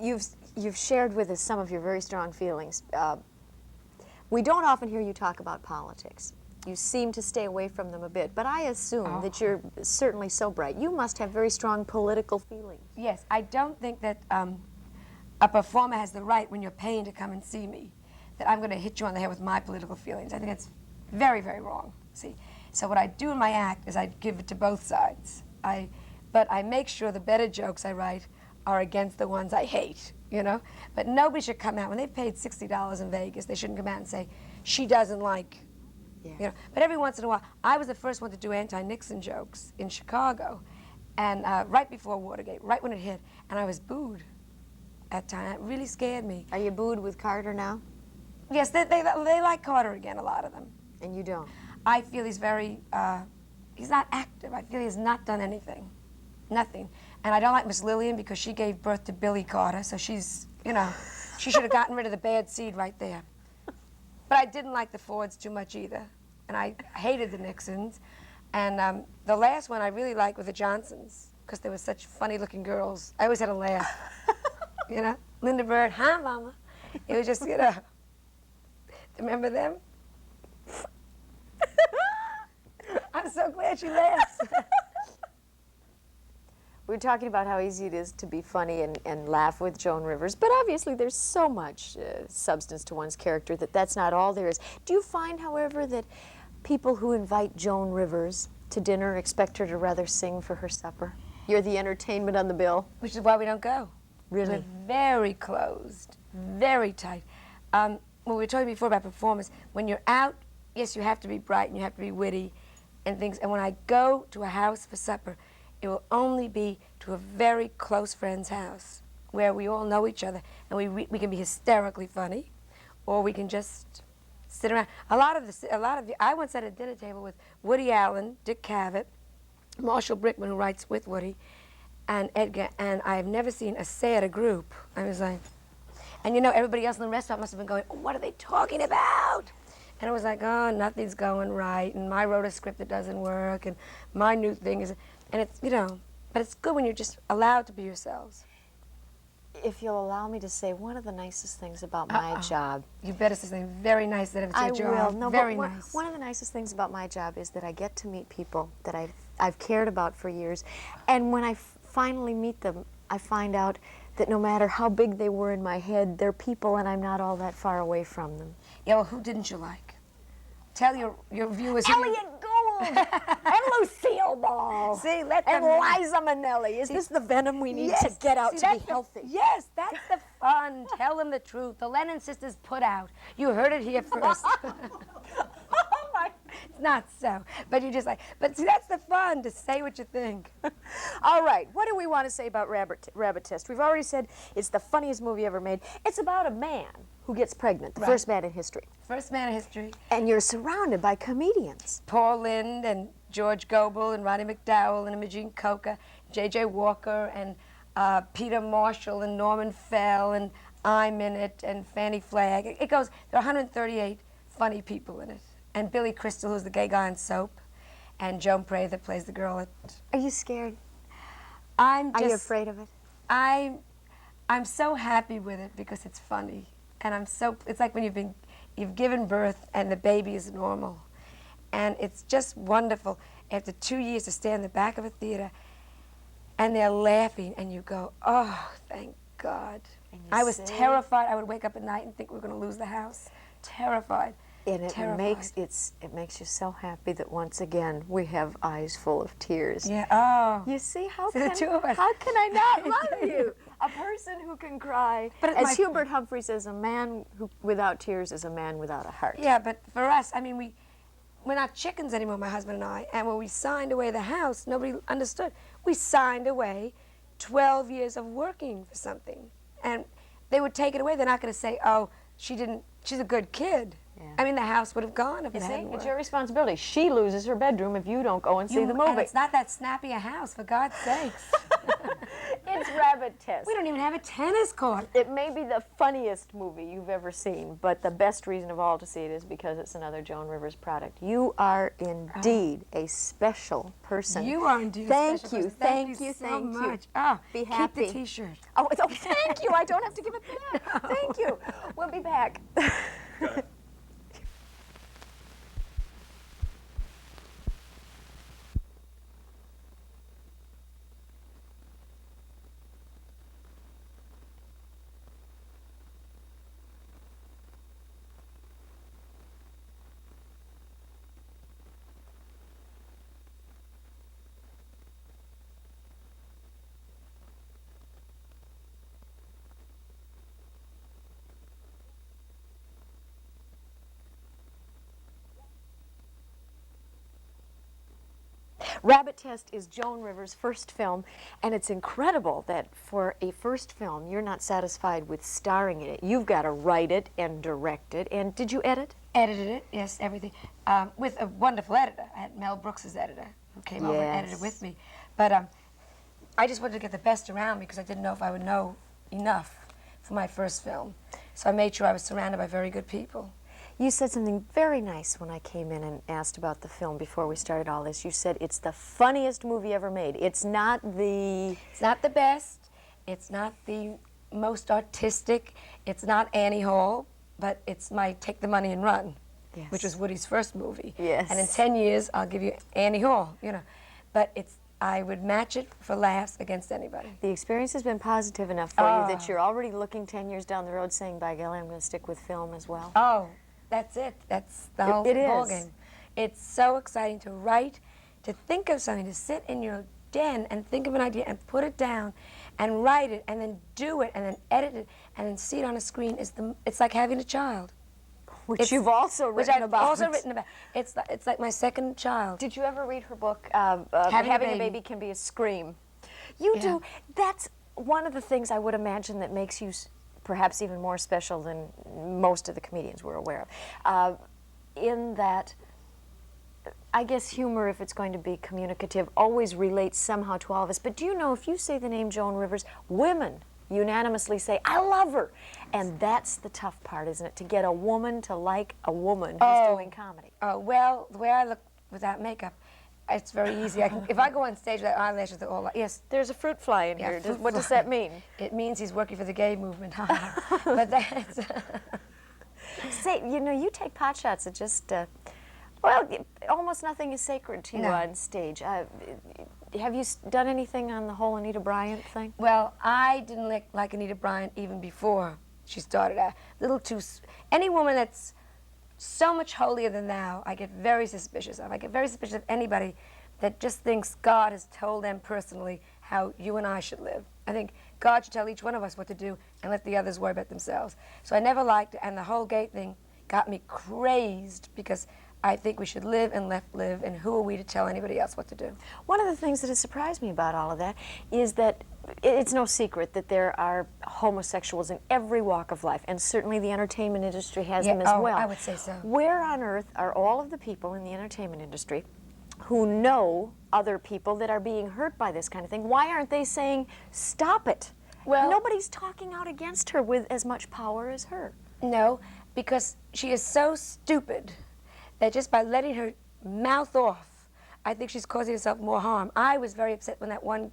you've shared with us some of your very strong feelings. We don't often hear you talk about politics. You seem to stay away from them a bit, but I assume that you're certainly so bright. You must have very strong political feelings. Yes, I don't think that a performer has the right, when you're paying to come and see me, that I'm going to hit you on the head with my political feelings. I think it's very, very wrong. See, so what I do in my act is I give it to both sides. But I make sure the better jokes I write are against the ones I hate, you know? But nobody should come out, when they've paid $60 in Vegas, they shouldn't come out and say, she doesn't like, you know? But every once in a while, I was the first one to do anti-Nixon jokes in Chicago, and right before Watergate, right when it hit, and I was booed at time. It really scared me. Are you booed with Carter now? Yes, they like Carter again, a lot of them. And you don't? I feel he's very, he's not active. I feel he has not done anything. Nothing. And I don't like Miss Lillian because she gave birth to Billy Carter, so she's, you know, she should have gotten rid of the bad seed right there. But I didn't like the Fords too much either. And I hated the Nixons. And the last one I really liked were the Johnsons, because they were such funny-looking girls. I always had a laugh. You know? Linda Bird, hi, Mama. It was just, you know, remember them? I'm so glad you laughed. We're talking about how easy it is to be funny and laugh with Joan Rivers, but obviously there's so much substance to one's character that that's not all there is. Do you find, however, that people who invite Joan Rivers to dinner expect her to rather sing for her supper? You're the entertainment on the bill. Which is why we don't go. Really? We're very closed, very tight. When we were talking before about performance, when you're out, yes, you have to be bright and you have to be witty and things. And when I go to a house for supper, it will only be to a very close friend's house where we all know each other and we can be hysterically funny, or we can just sit around. I once at a dinner table with Woody Allen, Dick Cavett, Marshall Brickman, who writes with Woody, and Edgar, and I've never seen a sadder group. I was like, and you know, everybody else in the restaurant must have been going, oh, what are they talking about? And it was like, oh, nothing's going right, and I wrote a script that doesn't work, and my new thing is, and it's, you know, but it's good when you're just allowed to be yourselves. If you'll allow me to say, one of the nicest things about my job... You better say something very nice that it's your job. I will. No, very but nice. One of the nicest things about my job is that I get to meet people that I've cared about for years, and when I finally meet them, I find out that no matter how big they were in my head, they're people and I'm not all that far away from them. Yeah, well, who didn't you like? Tell your viewers... Elliot Gould! And Lucille Ball! See, let them... And Liza Minnelli. Is this the venom we need to get out to be healthy? Yes, that's the fun. Tell them the truth. The Lennon sisters put out. You heard it here first. It's not so, but you just like, but see, that's the fun, to say what you think. All right, what do we want to say about Rabbit Test? We've already said it's the funniest movie ever made. It's about a man who gets pregnant, the first man in history. First man in history. And you're surrounded by comedians. Paul Paul Lynde and George Goebel and Roddy McDowell and Imogene Coca, J.J. Walker and Peter Marshall and Norman Fell and I'm in it and Fannie Flagg. It goes, there are 138 funny people in it. And Billy Crystal, who's the gay guy in Soap, and Joan Prey that plays the girl at... Are you scared? Are you afraid of it? I'm so happy with it because it's funny. And it's like when you've given birth and the baby is normal. And it's just wonderful after 2 years to stand in the back of a theater and they're laughing and you go, oh, thank God. I was terrified. I would wake up at night and think we were going to lose the house. Terrified. And it makes you so happy that once again we have eyes full of tears. Yeah. Oh. You see, how the two of us. How can I not love you? A person who can cry. But as Hubert Humphrey says, a man without tears is a man without a heart. Yeah, but for us, I mean, we're not chickens anymore, my husband and I. And when we signed away the house, nobody understood. We signed away 12 years of working for something, and they would take it away. They're not going to say, oh, she's a good kid. Yeah. I mean, the house would have gone if it hadn't worked. It's your responsibility. She loses her bedroom if you don't go and see the movie. And it's not that snappy a house, for God's sakes. It's Rabbit Rabbit Test. We don't even have a tennis court. It may be the funniest movie you've ever seen, but the best reason of all to see it is because it's another Joan Rivers product. You are indeed a special person. You are indeed a special person. Thank you so much. much. Oh, be happy. Keep the T-shirt. Oh, thank you. I don't have to give it back. Thank you. We'll be back. Rabbit Test is Joan Rivers' first film, and it's incredible that for a first film, you're not satisfied with starring in it. You've got to write it and direct it. And did you edit? Edited it, yes, everything. With a wonderful editor. I had Mel Brooks' editor who came over and edited with me. But I just wanted to get the best around me because I didn't know if I would know enough for my first film. So I made sure I was surrounded by very good people. You said something very nice when I came in and asked about the film before we started all this. You said it's the funniest movie ever made. It's not the... It's not the best. It's not the most artistic. It's not Annie Hall, but it's my Take the Money and Run, which was Woody's first movie. Yes. And in 10 years, I'll give you Annie Hall, you know. But it's, I would match it for laughs against anybody. The experience has been positive enough for you that you're already looking 10 years down the road saying, by golly, I'm going to stick with film as well. Oh. That's it. That's the whole ball game. It's so exciting to write, to think of something, to sit in your den and think of an idea and put it down and write it and then do it and then edit it and then see it on a screen. It's like having a child. Which you've also written about. Also written about. It's like my second child. Did you ever read her book, Having a Baby Can Be a Scream? You do. That's one of the things I would imagine that makes you perhaps even more special than most of the comedians we're aware of, in that I guess humor, if it's going to be communicative, always relates somehow to all of us. But do you know, if you say the name Joan Rivers, women unanimously say, I love her. And that's the tough part, isn't it? To get a woman to like a woman who's doing comedy. Oh, well, the way I look without makeup, it's very easy. If I go on stage with eyelashes, they're all like, yes. There's a fruit fly in here. What does that mean? It means he's working for the gay movement. But that's... Say, you know, you take pot shots at just, well, almost nothing is sacred to you on stage. Have you done anything on the whole Anita Bryant thing? Well, I didn't like Anita Bryant even before she started out. Any woman that's so much holier than thou, I get very suspicious of. I get very suspicious of anybody that just thinks God has told them personally how you and I should live. I think God should tell each one of us what to do and let the others worry about themselves. So I never liked it, and the whole gay thing got me crazed because I think we should live and let live, and who are we to tell anybody else what to do? One of the things that has surprised me about all of that is that it's no secret that there are homosexuals in every walk of life, and certainly the entertainment industry has them as well. I would say so. Where on earth are all of the people in the entertainment industry who know other people that are being hurt by this kind of thing? Why aren't they saying, stop it? Well, nobody's talking out against her with as much power as her. No, because she is so stupid that just by letting her mouth off, I think she's causing herself more harm. I was very upset when that one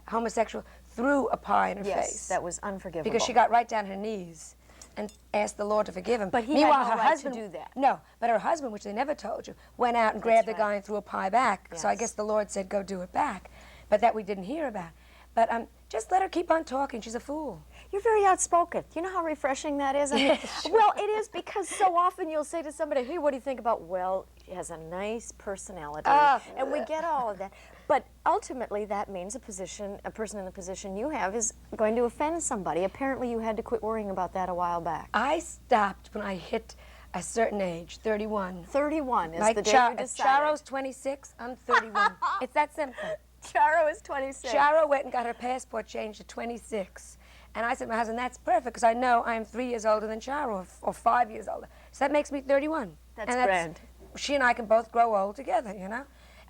homosexual threw a pie in her face. Yes, that was unforgivable. Because she got right down her knees and asked the Lord to forgive him. But he had no right to do that. No, but her husband, which they never told you, went out and grabbed the guy and threw a pie back. Yes. So I guess the Lord said, go do it back. But that we didn't hear about. But just let her keep on talking. She's a fool. You're very outspoken. You know how refreshing that is? I mean, well, it is, because so often you'll say to somebody, hey, what do you think about? Well, he has a nice personality. And we get all of that. But ultimately, that means a person in the position you have is going to offend somebody. Apparently, you had to quit worrying about that a while back. I stopped when I hit a certain age, 31. 31 is like the day you decided. Charo's 26, I'm 31. It's that simple. Charo is 26. Charo went and got her passport changed to 26. And I said to my husband, that's perfect, because I know I'm 3 years older than Charo, or 5 years older. So that makes me 31. That's grand. She and I can both grow old together, you know?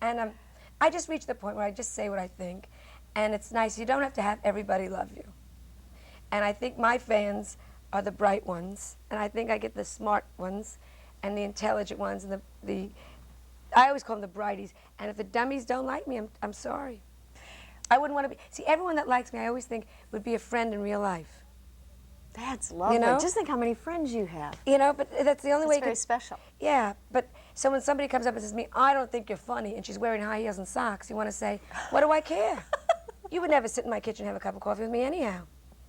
And I just reached the point where I just say what I think. And it's nice. You don't have to have everybody love you. And I think my fans are the bright ones, and I think I get the smart ones and the intelligent ones, and I always call them the brighties. And if the dummies don't like me, I'm sorry. I wouldn't want to be, see, everyone that likes me, I always think would be a friend in real life. That's lovely. You know? Just think how many friends you have. You know, but that's the only way It's very special. Yeah, but so when somebody comes up and says to me, I don't think you're funny, and she's wearing high heels and socks, you want to say, what do I care? You would never sit in my kitchen and have a cup of coffee with me anyhow.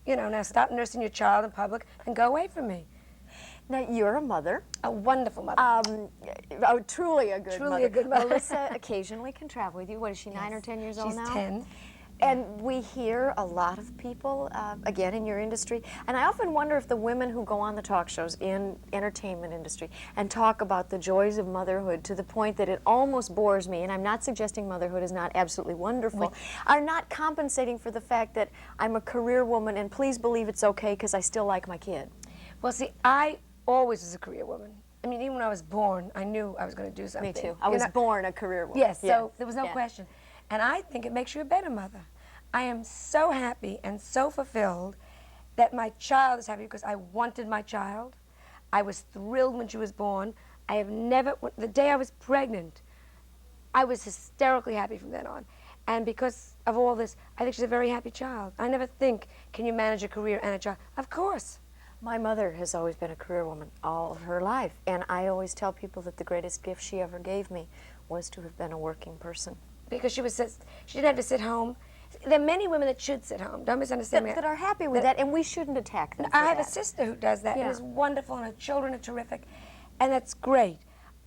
You know, now stop nursing your child in public and go away from me. Now, you're a mother. A wonderful mother. Truly a good mother. Truly a good mother. Melissa occasionally can travel with you. What is she, 9 or 10 years old now? She's 10. And we hear a lot of people, again, in your industry, and I often wonder if the women who go on the talk shows in entertainment industry and talk about the joys of motherhood to the point that it almost bores me, and I'm not suggesting motherhood is not absolutely wonderful, are not compensating for the fact that I'm a career woman, and please believe it's okay because I still like my kid. Well, see, I always was a career woman. I mean, even when I was born, I knew I was going to do something. Me too. I was born a career woman. Yes, Yeah. so there was no question. And I think it makes you a better mother. I am so happy and so fulfilled that my child is happy because I wanted my child. I was thrilled when she was born. I have never, the day I was pregnant, I was hysterically happy from then on. And because of all this, I think she's a very happy child. I never think, can you manage a career and a child? Of course. My mother has always been a career woman all of her life, and I always tell people that the greatest gift she ever gave me was to have been a working person. Because she didn't have to sit home. There are many women that should sit home. Don't misunderstand me. That are happy with that, and we shouldn't attack them for I have that. a sister who does that, Yeah. and it's wonderful, and her children are terrific, and that's great.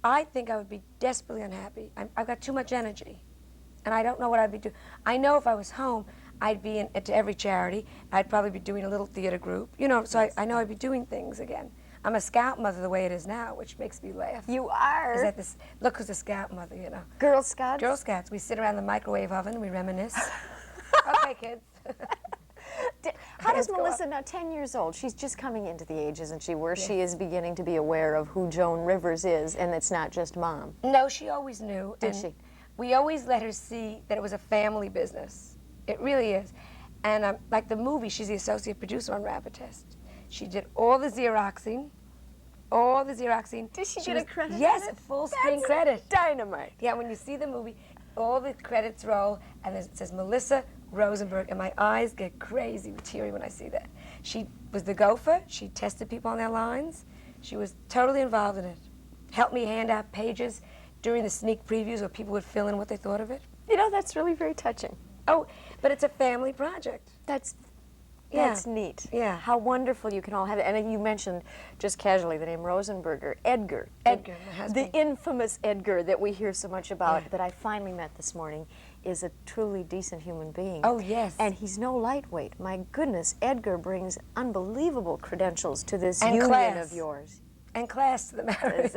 I think I would be desperately unhappy. I've got too much energy, and I don't know what I'd be doing. I know if I was home, I'd be into every charity. I'd probably be doing a little theater group, you know, so I know I'd be doing things again. I'm a scout mother the way it is now, which makes me laugh. You are. Is that this? Look who's a scout mother, you know. Girl Scouts? Girl Scouts. We sit around the microwave oven, we reminisce. Okay, kids. How does Let's go Melissa, now 10 years old, she's just coming into the age, isn't she, where she is beginning to be aware of who Joan Rivers is, and it's not just mom. No, she always knew. Did and she? We always let her see that it was a family business. It really is. And like the movie, she's the associate producer on Rapid Test. She did all the Xeroxing. All the Xeroxing. Did she get a credit? Yes, on it? a full screen That's credit. Dynamite. Yeah, when you see the movie, all the credits roll, and it says Melissa Rosenberg, and my eyes get crazy, teary when I see that. She was the gopher. She tested people on their lines. She was totally involved in it. Helped me hand out pages during the sneak previews where people would fill in what they thought of it. You know, that's really very touching. Oh, but it's a family project. That's Yeah. neat. Yeah. How wonderful you can all have it. And you mentioned just casually the name Rosenberger. Edgar. Edgar, my husband. The infamous Edgar that we hear so much about, Yeah. that I finally met this morning, is a truly decent human being. Oh, yes. And he's no lightweight. My goodness, Edgar brings unbelievable credentials to this And union class. of yours. And class to the marriage.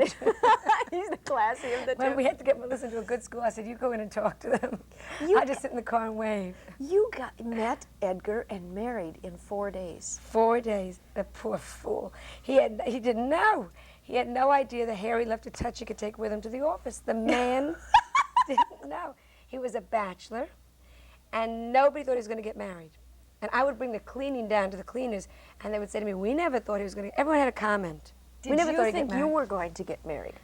He's the classy of the two. When we had to get Melissa to a good school, I said, you go in and talk to them. You I just sit in the car and wave. You met Edgar and married in 4 days. 4 days, the poor fool. He didn't know. He had no idea the hair he left a touch he could take with him to the office. The man didn't know. He was a bachelor, and nobody thought he was going to get married. And I would bring the cleaning down to the cleaners, and they would say to me, we never thought he was going to, everyone had a comment. Did we never you thought he'd think get you married. were going to get married?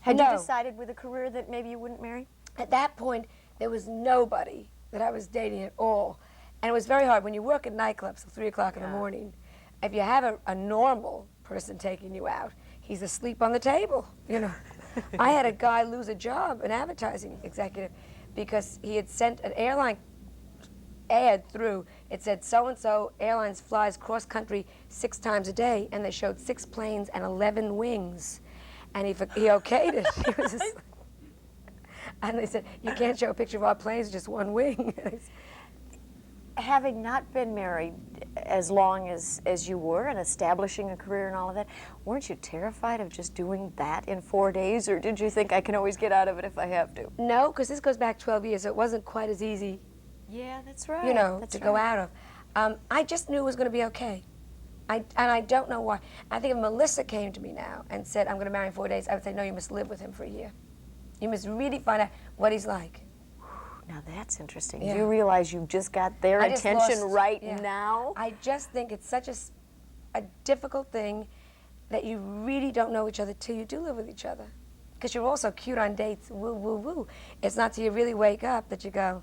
Had No. you decided with a career that maybe you wouldn't marry? At that point, there was nobody that I was dating at all. And it was very hard. When you work at nightclubs till 3 o'clock in the morning, if you have a normal person taking you out, he's asleep on the table, you know. I had a guy lose a job, an advertising executive, because he had sent an airline ad through. It said, so-and-so airlines flies cross-country 6 times a day, and they showed 6 planes and 11 wings. And he okayed it. He was just, and they said, you can't show a picture of our planes, just 1 wing. Having not been married as long as you were and establishing a career and all of that, weren't you terrified of just doing that in 4 days, or did you think I can always get out of it if I have to? No, because this goes back 12 years, so it wasn't quite as easy, Yeah, that's right. you know, that's to right. go out of. I just knew it was going to be okay. And I don't know why. I think if Melissa came to me now and said, I'm going to marry in 4 days, I would say, no, you must live with him for a year. You must really find out what he's like. Now that's interesting. Yeah. Do you realize you just got their I just attention lost- right yeah. now? I just think it's such a difficult thing that you really don't know each other till you do live with each other. Because you're all so cute on dates, woo, woo, woo. It's not till you really wake up that you go,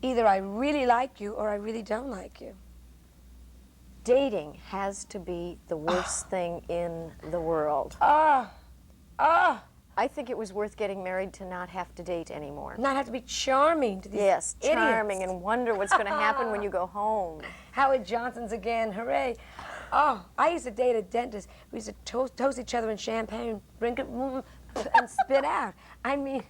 either I really like you or I really don't like you. Dating has to be the worst thing in the world. I think it was worth getting married to not have to date anymore. Not have to be charming to these Yes, idiots. charming, and wonder what's going to happen when you go home. Howard Johnson's again, hooray. Oh, I used to date a dentist. We used to toast each other in champagne, drink it, and spit out. I mean,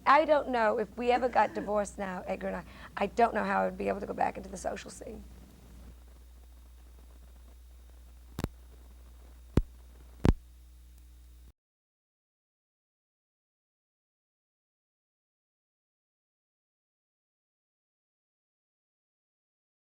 I don't know if we ever got divorced now, Edgar and I don't know how I would be able to go back into the social scene.